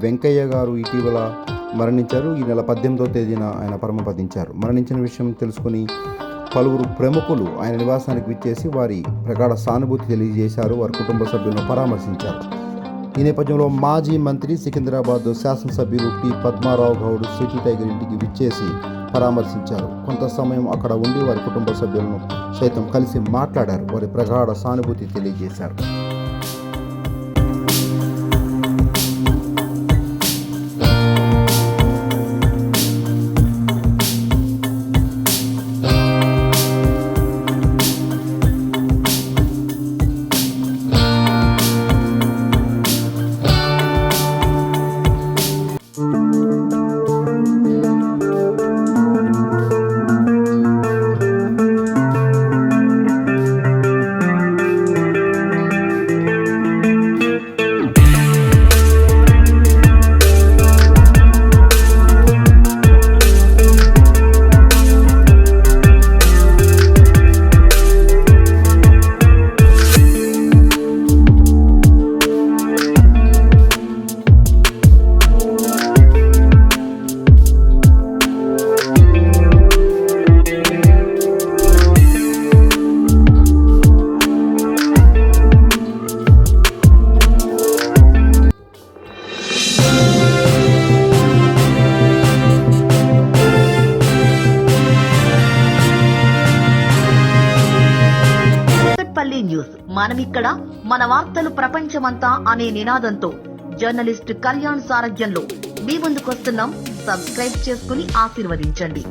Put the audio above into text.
వెంకయ్య గారు ఇటీవల మరణించారు. ఈ నెల 18వ తేదీన ఆయన పరమపదించారు. మరణించిన విషయం తెలుసుకుని పలువురు ప్రముఖులు ఆయన నివాసానికి విచ్చేసి వారి ప్రగాఢ సానుభూతి తెలియజేశారు. వారి కుటుంబ సభ్యులను పరామర్శించారు. ఈ నేపథ్యంలో మాజీ మంత్రి సికింద్రాబాద్ శాసనసభ్యులు T Padmarao Goud city tiger ఇంటికి విచ్చేసి పరామర్శించారు. కొంత సమయం అక్కడ ఉండి వారి కుటుంబ సభ్యులను సైతం కలిసి మాట్లాడారు. వారి ప్రగాఢ సానుభూతి తెలియజేశారు. న్యూస్ మనమిక్కడ మన వార్తలు ప్రపంచమంతా అనే నినాదంతో జర్నలిస్ట్ కళ్యాణ్ సారథ్యంలో మీ ముందుకొస్తున్నాం. సబ్స్క్రైబ్ చేసుకుని ఆశీర్వదించండి.